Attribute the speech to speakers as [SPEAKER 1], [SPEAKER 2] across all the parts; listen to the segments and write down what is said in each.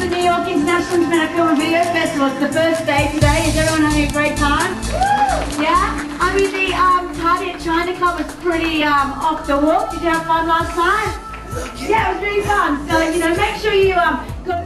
[SPEAKER 1] the New York International Cinematic Film and Video Festival. It's the first day today. Is everyone having a great time? Yeah? I mean, the party at China Club was pretty off the wall. Did you have fun last night? Yeah, it was really fun. So, you know, make sure you go...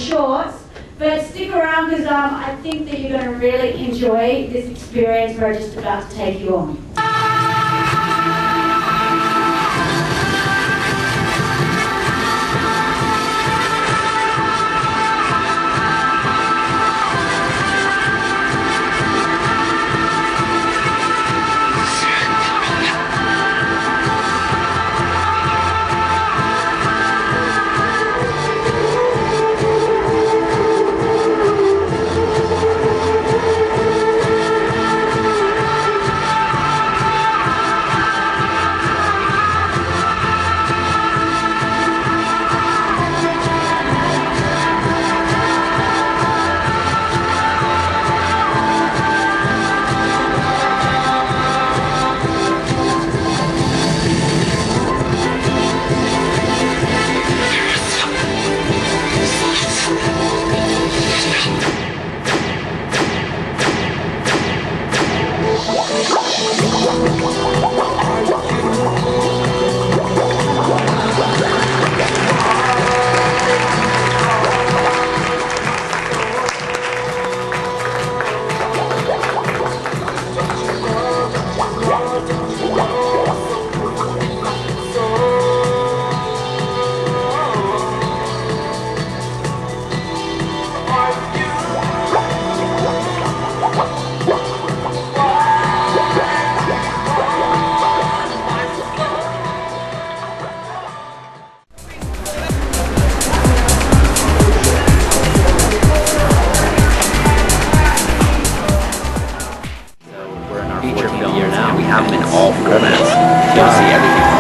[SPEAKER 1] shorts, but stick around because I think that you're going to really enjoy this experience we're just about to take you on.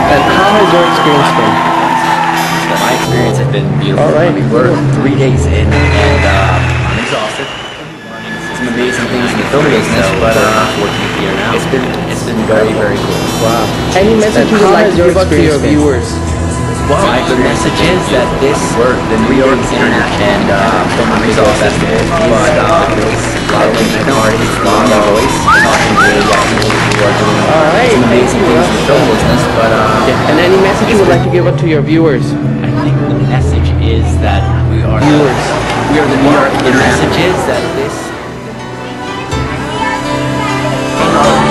[SPEAKER 2] And how has your experience been?
[SPEAKER 3] My experience has been beautiful.
[SPEAKER 2] All right.
[SPEAKER 3] I mean, we're 3 days in, and I'm exhausted. Some amazing things in the film business, but unfortunately here now, it's been very, very cool.
[SPEAKER 2] Wow. Any message you would like to give out to your viewers?
[SPEAKER 3] Well, the message is that this the New York Internet and Film Festival Festival, but a lot of minorities, a lot of voice, talking to people who are doing some amazing things in the film business. But
[SPEAKER 2] And any message you would like to give out to your viewers?
[SPEAKER 3] I think the message is that we are
[SPEAKER 2] Viewers.
[SPEAKER 3] We are the New York Internet. The message is that this.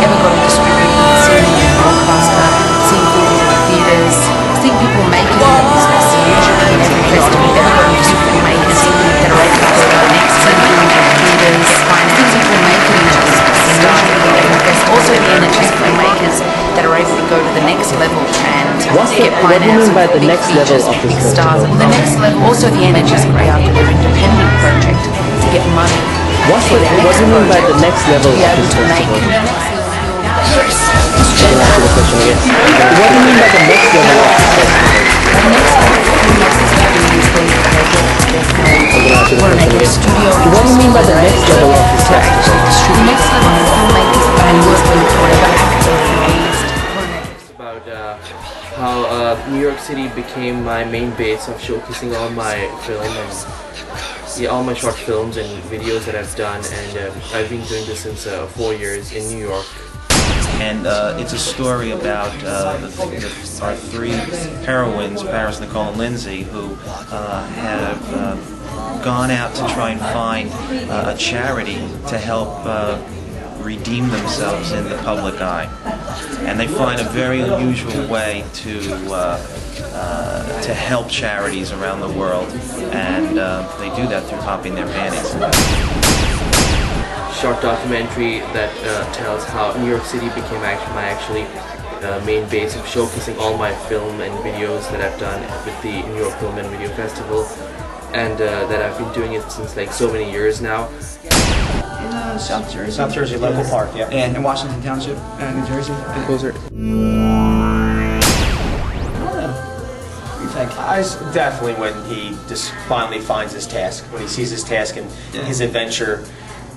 [SPEAKER 4] Ever got to distribute, seeing a blockbuster, seeing films in theatres, seeing people make it in the business. Usually in every festival you've ever got to see people makers that are able to go to the next level in theatres, seeing people make it into the start of the festival. Also the NHS playmakers that are able to go to the next level and
[SPEAKER 2] What do
[SPEAKER 4] get
[SPEAKER 2] you
[SPEAKER 4] finance
[SPEAKER 2] mean by
[SPEAKER 4] for
[SPEAKER 2] the
[SPEAKER 4] big
[SPEAKER 2] next level
[SPEAKER 4] features,
[SPEAKER 2] of
[SPEAKER 4] big
[SPEAKER 2] this
[SPEAKER 4] stars.
[SPEAKER 2] festival?
[SPEAKER 4] And the next level, also the NHS go out to their independent project to get money.
[SPEAKER 2] What do you mean by the next level
[SPEAKER 4] to be
[SPEAKER 2] of
[SPEAKER 4] able
[SPEAKER 2] this
[SPEAKER 4] to make
[SPEAKER 2] festival?
[SPEAKER 4] Yes.
[SPEAKER 2] Can I ask you the question again? What do you mean by the next level of this festival?
[SPEAKER 4] The next level of filmmakers are doing is they want to make a studio.
[SPEAKER 2] What do you mean by the next level of this festival?
[SPEAKER 4] The next level of filmmakers are going to work with whatever actor raised.
[SPEAKER 5] About how New York City became my main base of showcasing all my film and all my short films and videos that I've done, and I've been doing this since 4 years in New York.
[SPEAKER 6] And it's a story about our three heroines, Paris, Nicole, and Lindsay, who have gone out to try and find a charity to help redeem themselves in the public eye. And they find a very unusual way to help charities around the world, and they do that through popping their panties.
[SPEAKER 5] Short documentary that tells how New York City became my main base of showcasing all my film and videos that I've done with the New York Film and Video Festival, and that I've been doing it since like so many years now.
[SPEAKER 7] In South Jersey. South Jersey, local park, yeah. And in Washington Township, New Jersey.
[SPEAKER 2] Closer.
[SPEAKER 7] Definitely when he just finally finds his task, when he sees his task and his adventure,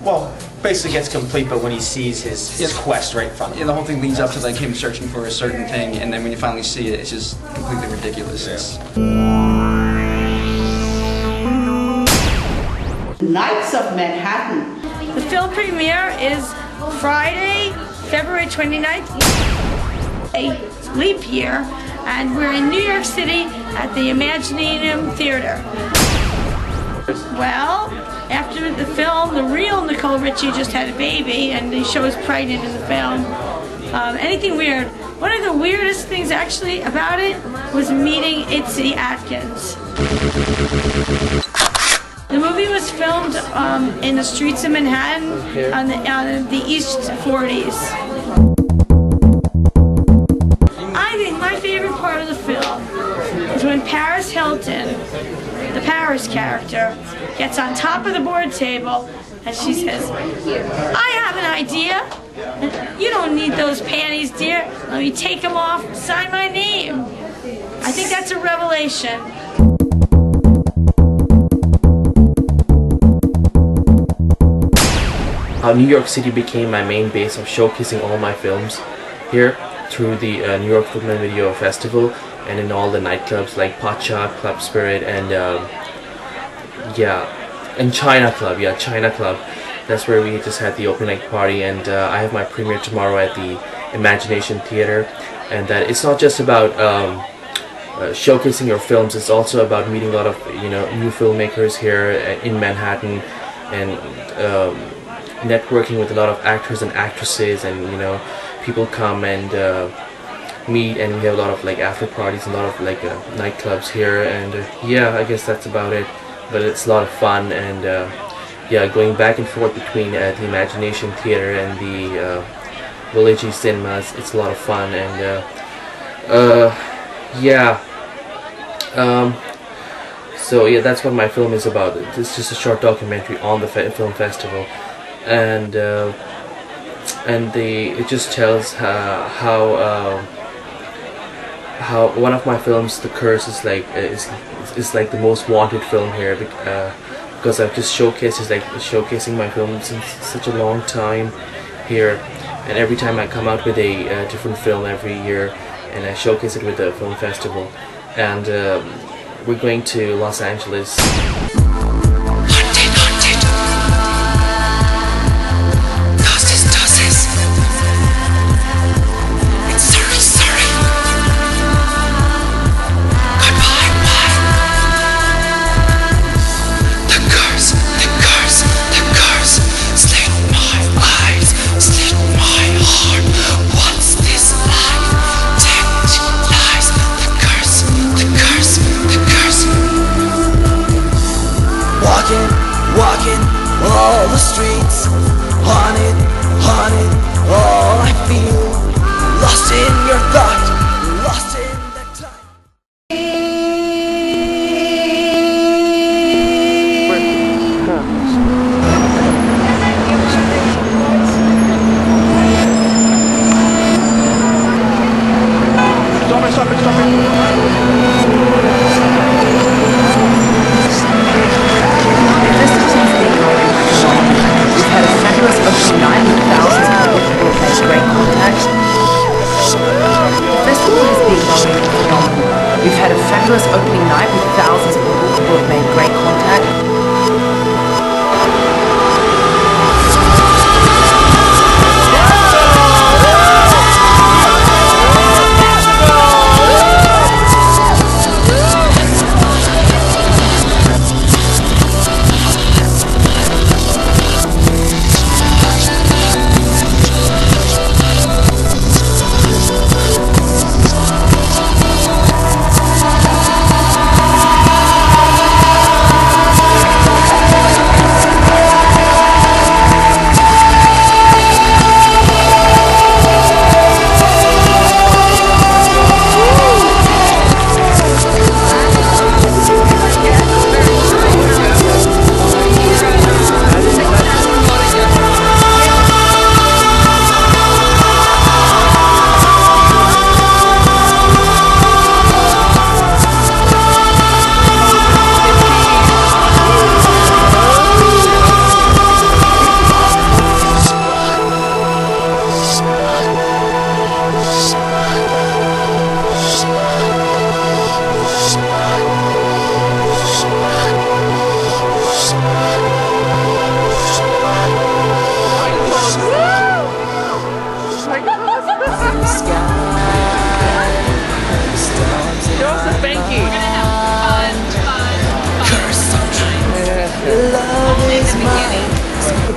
[SPEAKER 7] well, basically gets complete, but when he sees his quest right in front of him.
[SPEAKER 8] Yeah, the whole thing leads up to like him searching for a certain thing, and then when you finally see it, it's just completely ridiculous.
[SPEAKER 9] Knights of Manhattan.
[SPEAKER 1] The film premiere is Friday, February 29th, a leap year, and we're in New York City at the Imagineum Theater. Well, after the film, the real Nicole Richie just had a baby, and they show us pregnant in the film. Anything weird? One of the weirdest things actually about it was meeting Itzy Atkins. The movie was filmed in the streets of Manhattan on the East 40s. I think my favorite part of the film is when Paris Hilton, the Paris character, gets on top of the board table and she says, "I have an idea. You don't need those panties, dear. Let me take them off and sign my name." I think that's a revelation.
[SPEAKER 5] New York City became my main base of showcasing all my films here through the New York Film and Video Festival and in all the nightclubs like Pacha, Club Spirit, and and China Club. Yeah, China Club. That's where we just had the opening night party, and I have my premiere tomorrow at the Imagination Theater. And that it's not just about showcasing your films; it's also about meeting a lot of new filmmakers here in Manhattan, and networking with a lot of actors and actresses, and people come and meet, and we have a lot of like after parties and a lot of like nightclubs here, and yeah, I guess that's about it. But it's a lot of fun, and yeah, going back and forth between the Imagination Theater and the Village Cinemas, it's a lot of fun, and yeah. So yeah, that's what my film is about. It's just a short documentary on the film festival, and it just tells how one of my films, The Curse, is like the most wanted film here, because I've just showcasing my film since such a long time here, and every time I come out with a different film every year, and I showcase it with the film festival, and we're going to Los Angeles.
[SPEAKER 10] Walking all the streets, haunted, all I feel, lost in your thought, lost in the time.
[SPEAKER 2] Stop it.
[SPEAKER 4] We've had a fabulous opening night with thousands of people who have made great contact. The festival has been going phenomenal. We've had a fabulous opening night with thousands of people who have made great contact.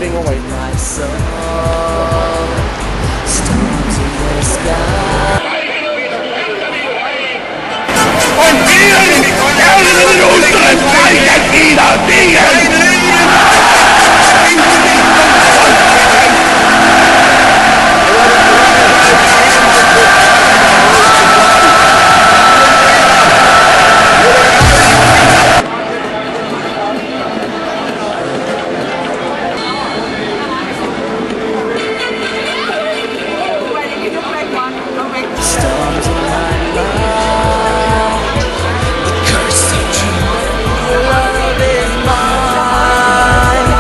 [SPEAKER 2] moving away.
[SPEAKER 10] My soul, storms in the sky. Storms in my life, the curse of true love is mine.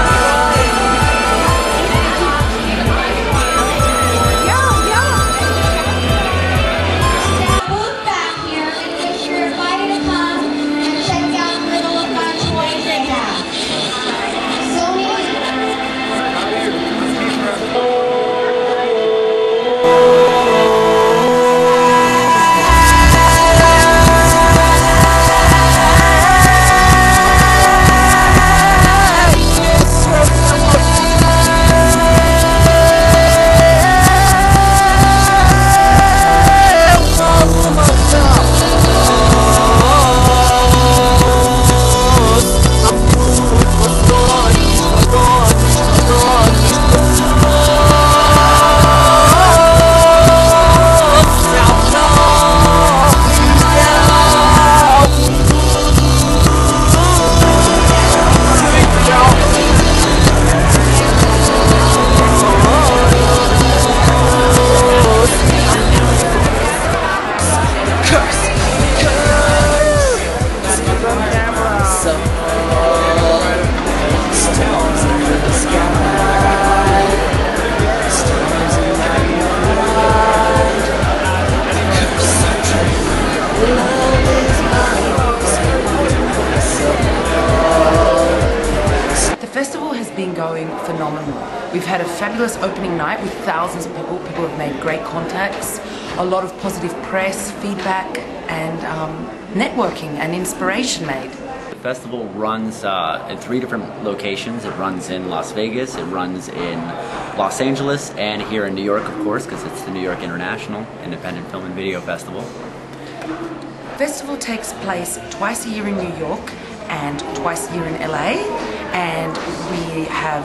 [SPEAKER 11] Booth back here because you're invited to come and check out the little fun toys they have.
[SPEAKER 4] The festival has been going phenomenal. We've had a fabulous opening night with thousands of people. People have made great contacts, a lot of positive press, feedback, and networking and inspiration made.
[SPEAKER 3] The festival runs in 3 different locations. It runs in Las Vegas, it runs in Los Angeles, and here in New York, of course, because it's the New York International Independent Film and Video Festival.
[SPEAKER 4] Festival takes place twice a year in New York and twice a year in LA, and we have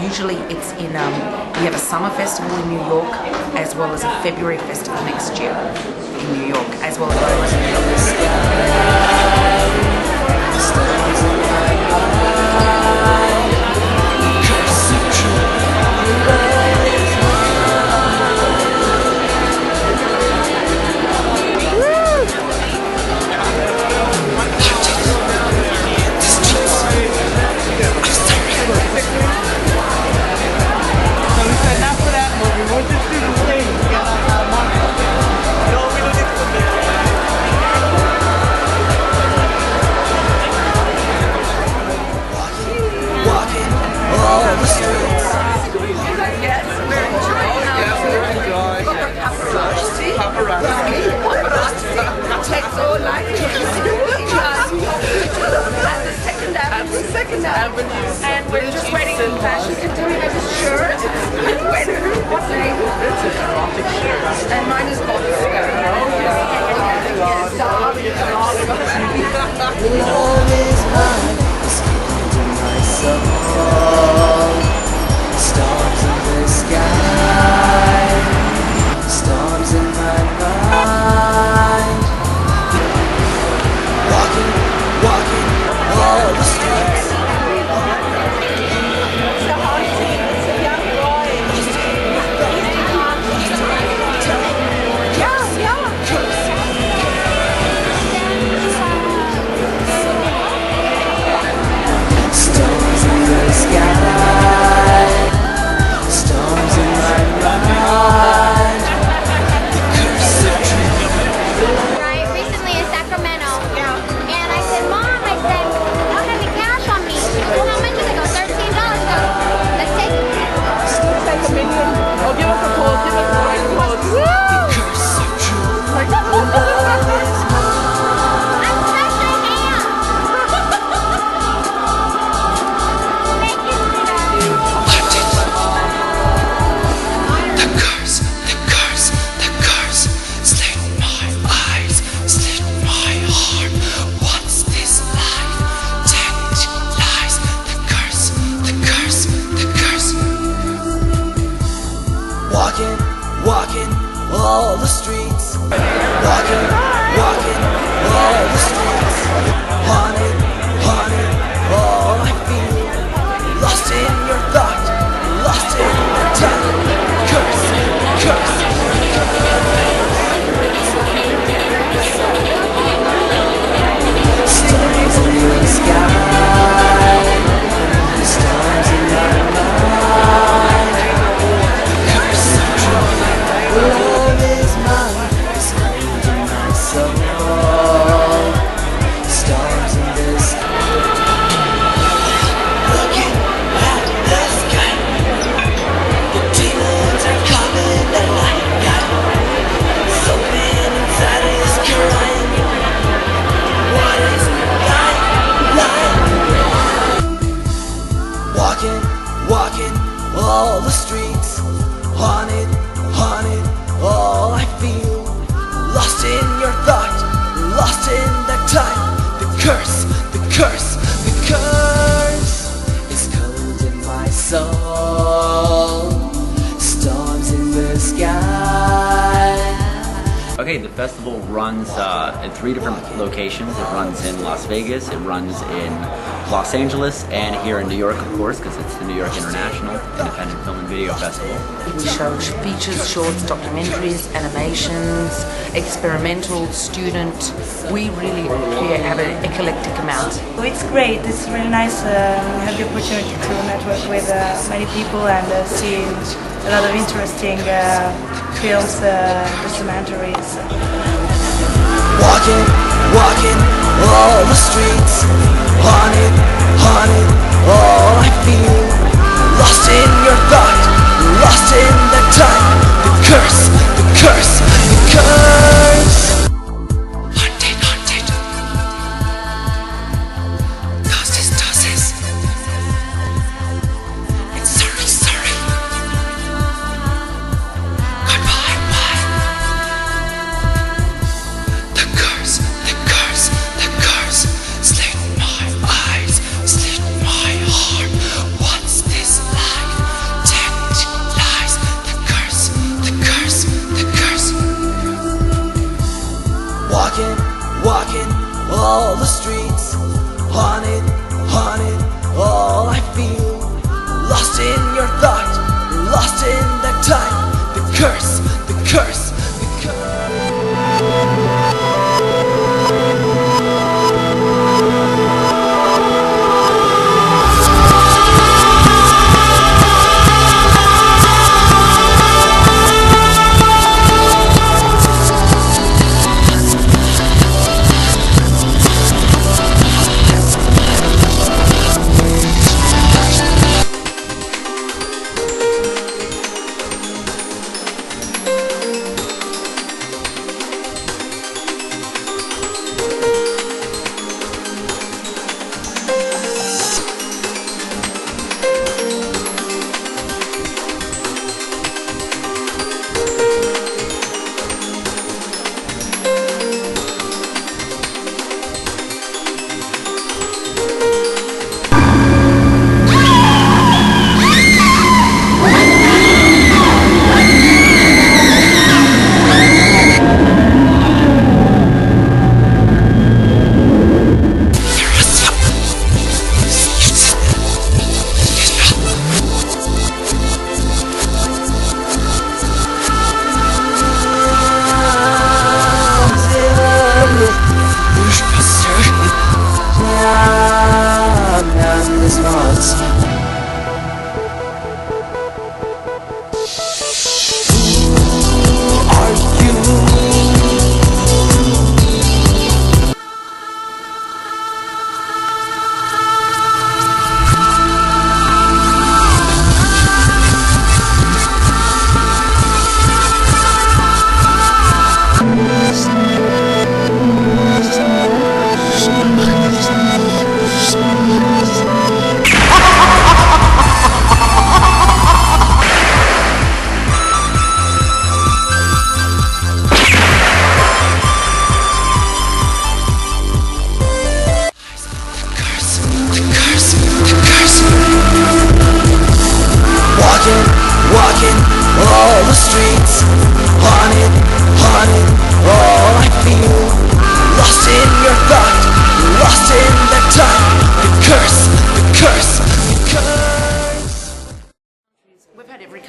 [SPEAKER 4] usually it's in we have a summer festival in New York as well as a February festival next year in New York as well and we're just waiting for fashion to tell me about this shirt. Wait, what's the name? It's an erotic shirt. And mine is both.
[SPEAKER 10] Love is mine, escaped in my soul. Stars in the sky, storms in my mind. Walking all the streets. Stones in the all the streets. Walking, walking, all the streets. Haunted, haunted, all I feel. Lost in your thought, lost in the time. Curse, curse. Stars in the sky, stars in my mind. Curse of joy, love is mine, is holding my soul. Stars in the sky, looking at the sky. The demons are coming alive. Something inside is crying. What is walking, walking, all the streets. Haunted, haunted, all I feel. Lost in your thought, lost in the time. The curse, the curse, the curse is cold in my soul. Storms in the sky.
[SPEAKER 3] Okay, the festival runs in 3 different locations. It runs in Las Vegas, it runs in Los Angeles, and here in New York, of course, because it's the New York International Independent Film and Video Festival.
[SPEAKER 4] We show features, shorts, documentaries, animations, experimental, student. We really have an eclectic amount.
[SPEAKER 12] It's great. It's really nice. We have the opportunity to network with many people and see a lot of interesting films, documentaries.
[SPEAKER 10] Walking, walking, all the streets. Haunted, haunted, all I feel. Lost in your thought, lost in the time. The curse, the curse, the curse. Haunted, haunted. Doses, doses. And sorry, sorry. Goodbye, bye. The curse, the curse, the curse. Slit my eyes, slit my heart.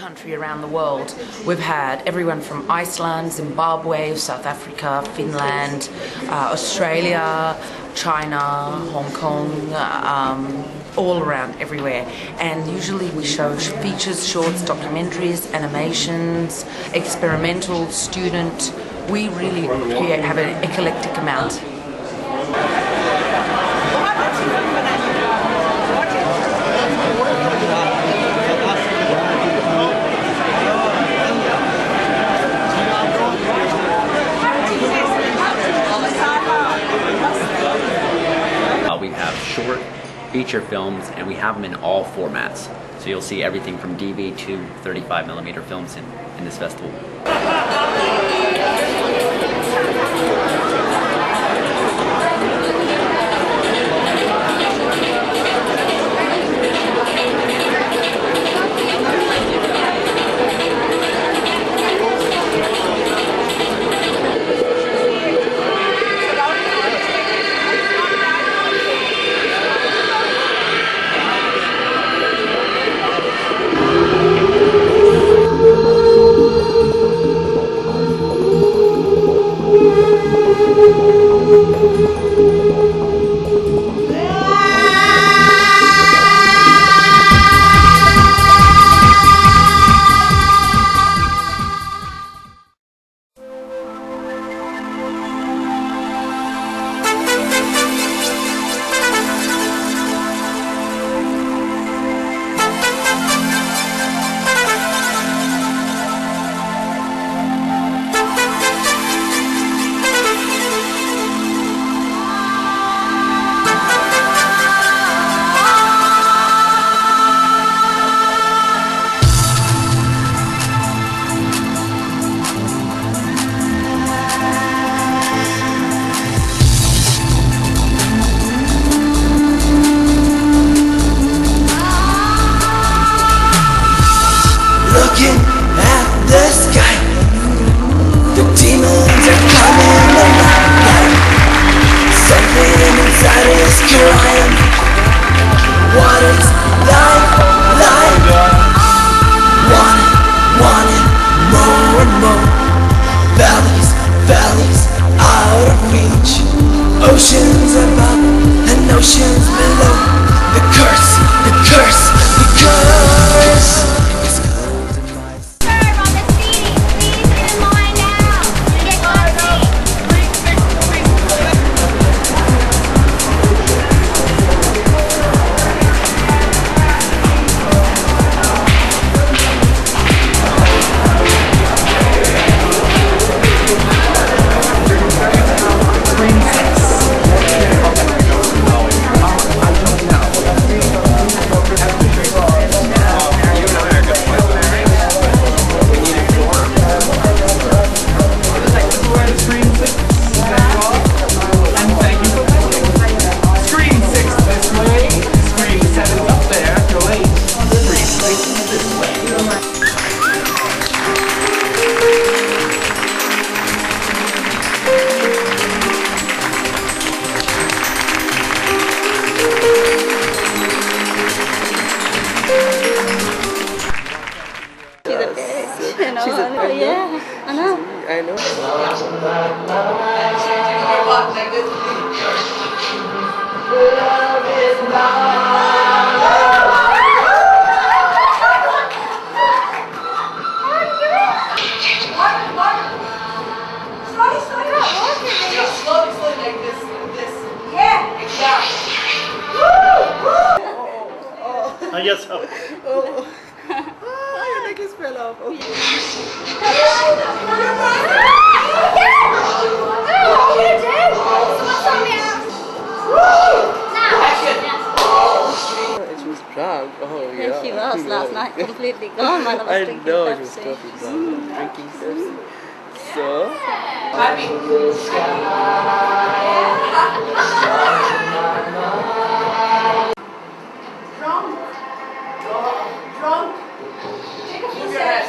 [SPEAKER 4] country around the world. We've had everyone from Iceland, Zimbabwe, South Africa, Finland, Australia, China, Hong Kong, all around, everywhere. And usually we show features, shorts, documentaries, animations, experimental, student. We really have an eclectic amount.
[SPEAKER 3] We have short feature films, and we have them in all formats. So you'll see everything from DV to 35mm films in this festival.
[SPEAKER 10] Looking at the sky, the demons are coming alive. Something inside is crying. What is life like? Want it, more and more. Valleys, valleys, out of reach. Oceans above and oceans below. The curse, the curse, the curse.
[SPEAKER 13] Yes. Oh. Your necklace fell off. Okay. She was drunk. Oh yeah.
[SPEAKER 14] Yeah, she was last night, completely gone. While I was drinking
[SPEAKER 13] know
[SPEAKER 14] Pepsi.
[SPEAKER 13] she was totally drunk. Drinking Pepsi. So.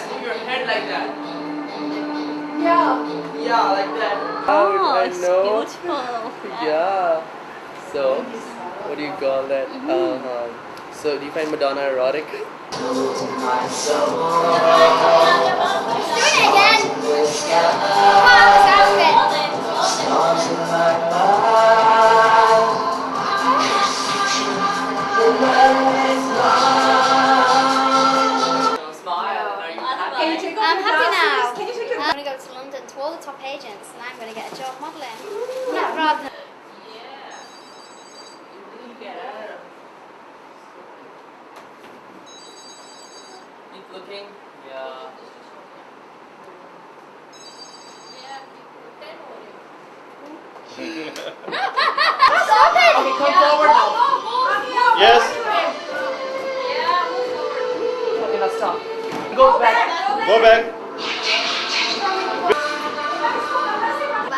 [SPEAKER 5] Move your head like that.
[SPEAKER 1] Yeah.
[SPEAKER 5] Yeah, like that.
[SPEAKER 1] Oh,
[SPEAKER 13] I
[SPEAKER 1] it's
[SPEAKER 13] know.
[SPEAKER 1] beautiful.
[SPEAKER 13] Yeah. So, what do you call that? So, do you find Madonna erotic?
[SPEAKER 11] I'm happy now. I'm going to go to London to all the top agents and I'm going to get a job modelling. Not rather than...
[SPEAKER 5] Keep looking. Yeah.
[SPEAKER 11] Stop it!
[SPEAKER 7] Okay, come forward now. Yes.
[SPEAKER 5] Okay, now stop. Go back.
[SPEAKER 7] Go back.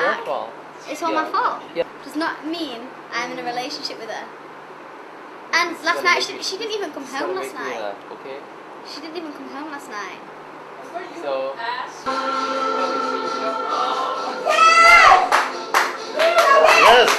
[SPEAKER 5] Your fault.
[SPEAKER 11] It's all my fault.
[SPEAKER 5] Yeah.
[SPEAKER 11] Does not mean I'm in a relationship with her. And last night she didn't even come home last night.
[SPEAKER 5] Okay.
[SPEAKER 11] She didn't even come home last night.
[SPEAKER 5] So.
[SPEAKER 7] Yes.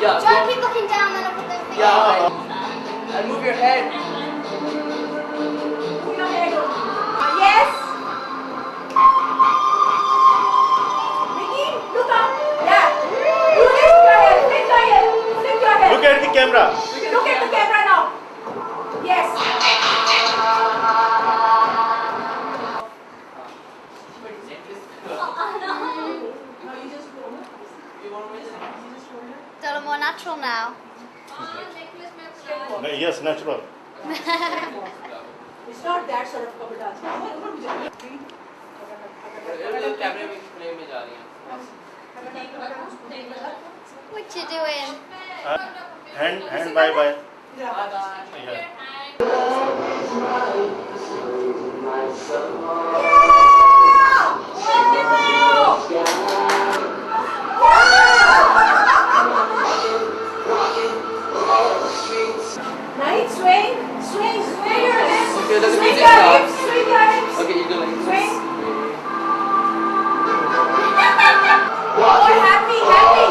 [SPEAKER 5] Yeah.
[SPEAKER 11] Don't keep looking down then I'll put them feet.
[SPEAKER 5] Yeah. And move your head.
[SPEAKER 1] Yes. Mickey, look up. Yeah. You lift your head. Lift your head. Lift your head.
[SPEAKER 7] Look at the camera.
[SPEAKER 1] Look at the camera now. Yes.
[SPEAKER 11] It's a little more natural now.
[SPEAKER 7] Yes, natural.
[SPEAKER 1] It's not that sort of couple dance.
[SPEAKER 11] What you doing?
[SPEAKER 7] Hand bye bye.
[SPEAKER 1] Nice swing, swing, swing your hips.
[SPEAKER 5] Okay, let me
[SPEAKER 1] Swing
[SPEAKER 5] take
[SPEAKER 1] your
[SPEAKER 5] it off.
[SPEAKER 1] hips, swing your hips.
[SPEAKER 5] Okay, you go like
[SPEAKER 1] Swing.
[SPEAKER 5] this.
[SPEAKER 1] More happy, happy.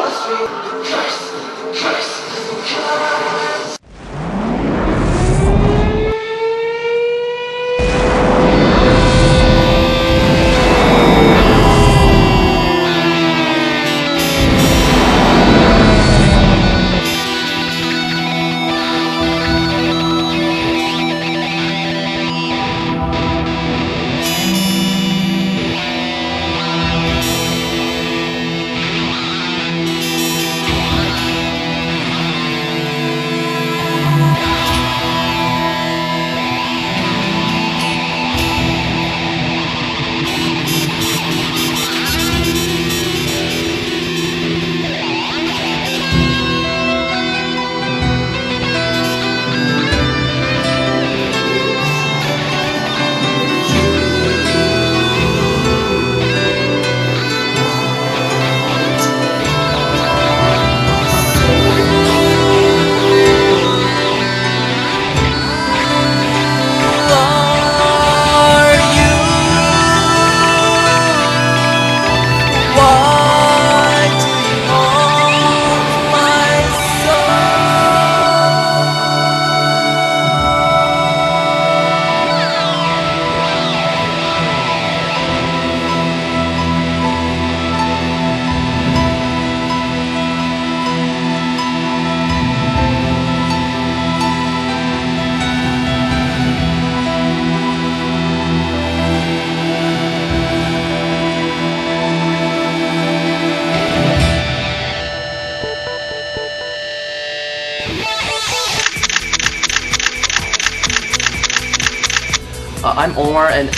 [SPEAKER 5] I'm Omar, and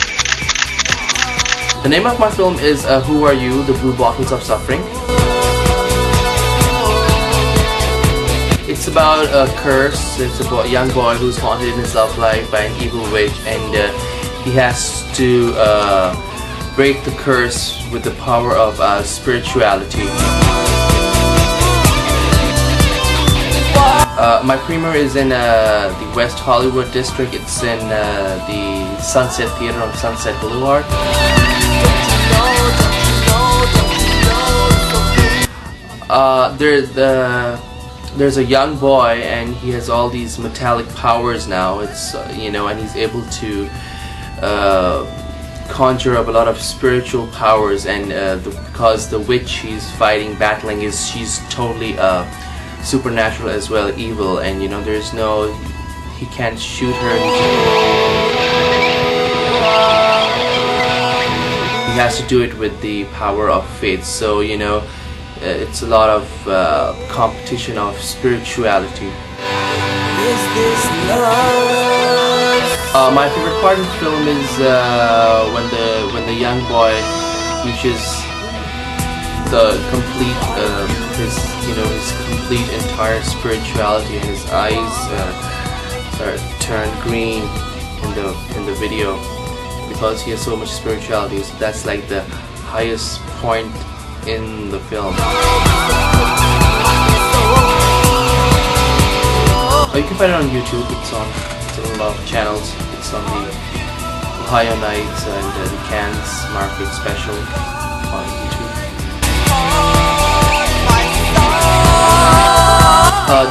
[SPEAKER 5] the name of my film is Who Are You? The Blue Bottles of Suffering. It's about a curse. It's about a young boy who's haunted in his love life by an evil witch, and he has to break the curse with the power of spirituality. My premiere is in the West Hollywood district. It's in the Sunset Theater on Sunset Boulevard. There's a young boy, and he has all these metallic powers now. It's you know, and he's able to conjure up a lot of spiritual powers, and because the witch he's battling she's totally supernatural as well, evil, and you know, he can't shoot her. He has to do it with the power of faith. So you know, it's a lot of competition of spirituality. My favorite part of the film is when the young boy reaches the complete his complete entire spirituality, and his eyes turn green in the video because he has so much spirituality. So that's like the highest point in the film. You can find it on YouTube. It's on a lot of channels. It's on the Ohio Nights and the Cannes Market Special on YouTube.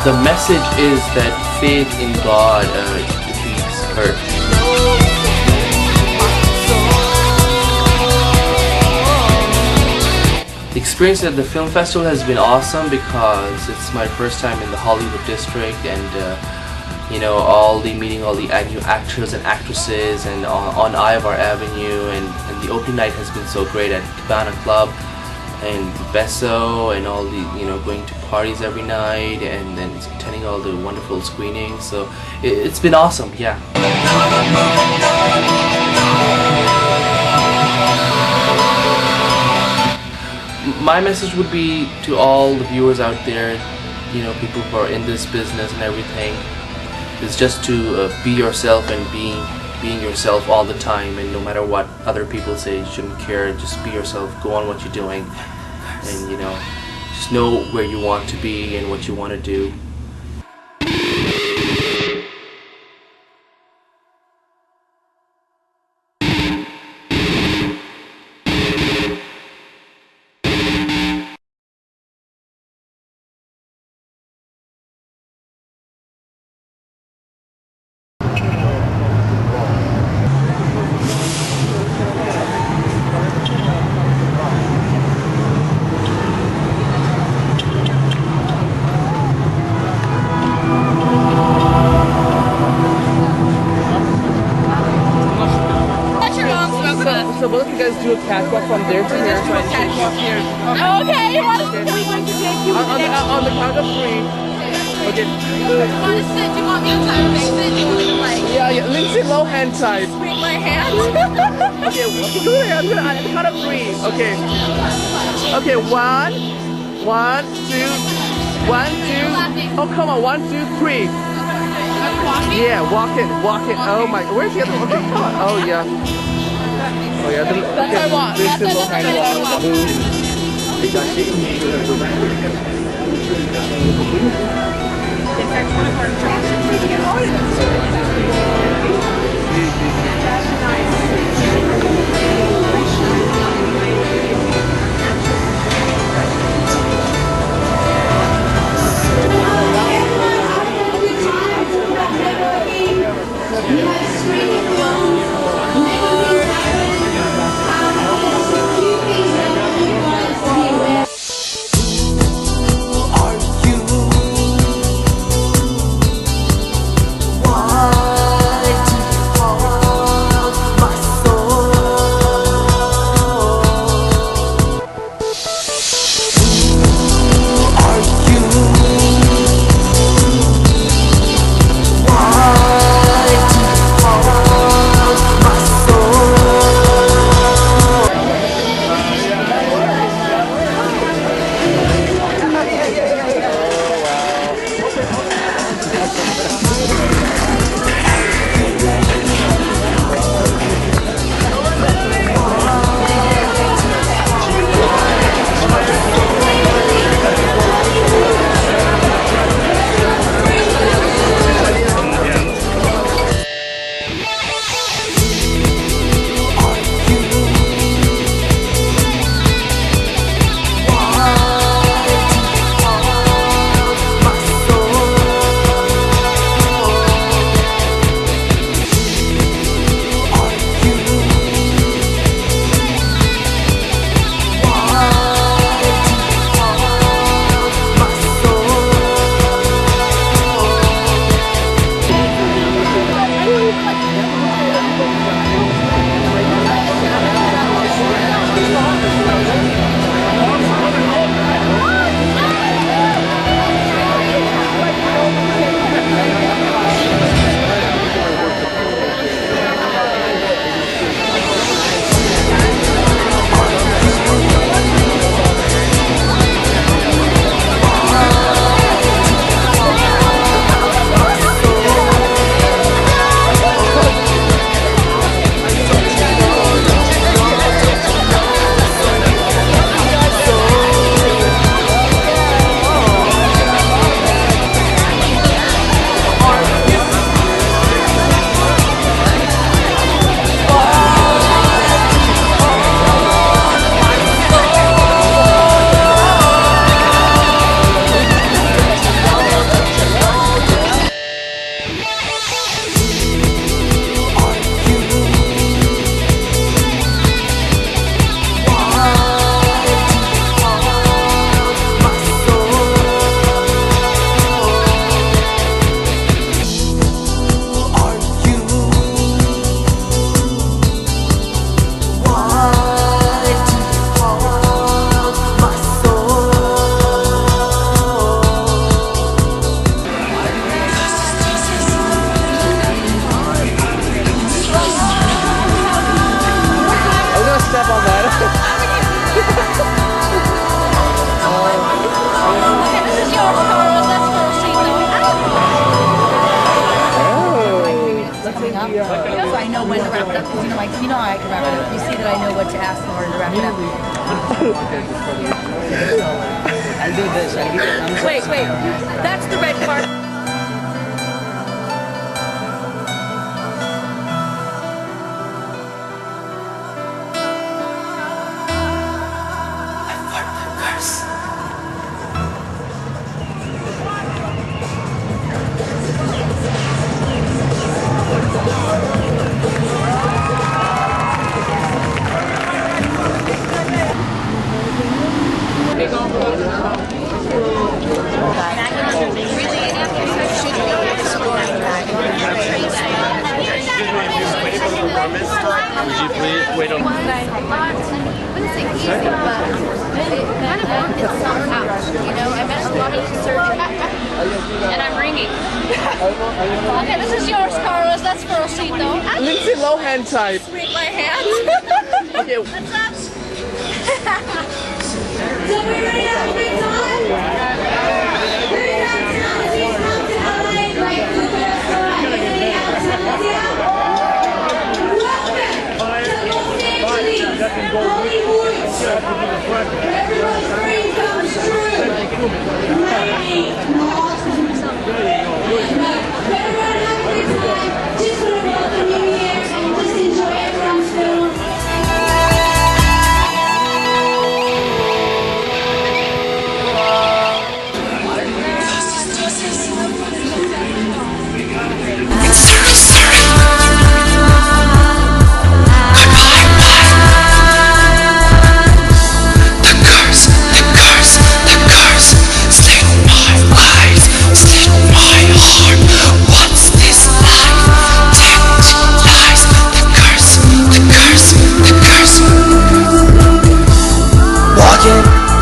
[SPEAKER 5] The message is that faith in God defeats hurt. The experience at the film festival has been awesome because it's my first time in the Hollywood district, and you know, meeting all the new actors and actresses, and on Ivar Avenue, and the opening night has been so great at Cabana Club and Besso, and all the, you know, going to parties every night and then attending all the wonderful screenings. So it's been awesome, yeah. My message would be to all the viewers out there, you know, people who are in this business and everything, is just to be yourself and being yourself all the time, and no matter what other people say, you shouldn't care. Just be yourself, go on what you're doing, and you know, just know where you want to be and what you want to do. So both of you guys do a catwalk from there to here. Catwalk here.
[SPEAKER 15] Okay, you want to take you
[SPEAKER 5] on the count of 3. Okay.
[SPEAKER 15] Do you want to sit? Do you want me to type face it? Do you want me to like?
[SPEAKER 5] Yeah, Lindsay Lohan type.
[SPEAKER 15] Swing my hand?
[SPEAKER 5] Okay, do it on the count of 3. Okay. Okay, 1, 2, 1, 2. Oh, come on, 1, 2, 3. Yeah, walk it. Oh my, where's the other one? Okay, come on. Oh yeah. Oh yeah,
[SPEAKER 15] that's what I want. That's what
[SPEAKER 4] so I know when to wrap it up. Because you know how I can wrap it up. You see that I know what to ask in order to wrap it up.
[SPEAKER 8] I'll do this. I'll give you a thumbs up.
[SPEAKER 15] Wait, that's the red part.
[SPEAKER 5] Would you please wait on?
[SPEAKER 11] I wouldn't say easy, but it kind of worked itself out. You know, I met a lot of surgery, and I'm ringing. Okay, this is yours, Carlos. That's for Osito.
[SPEAKER 13] Lindsay Lohan type.
[SPEAKER 15] Sweep my hand.
[SPEAKER 13] Okay.
[SPEAKER 15] What's up?
[SPEAKER 1] So we're ready to have a great time? Very nice time. Like Cooper, everybody else. Hollywood, where everyone's dream comes true. Maybe not. Everyone have a good time. Just want to welcome you here and just enjoy everyone's film.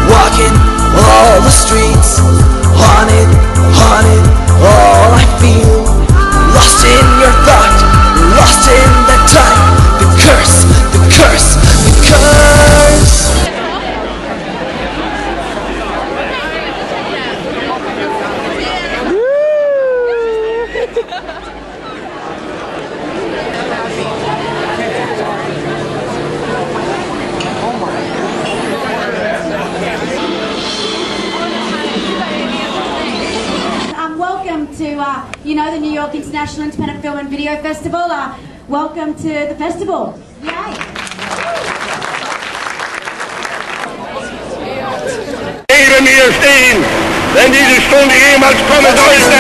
[SPEAKER 10] Walking all the streets, haunted, all I feel. Lost in your thought, lost in that time. The curse, the curse, the curse.
[SPEAKER 1] Welcome to, the New York International Independent Film and Video Festival. Welcome to the festival. Yay!
[SPEAKER 16] Wenn wir stehen, wenn diese Stunde jemals kommen sollte,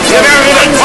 [SPEAKER 16] wir werden es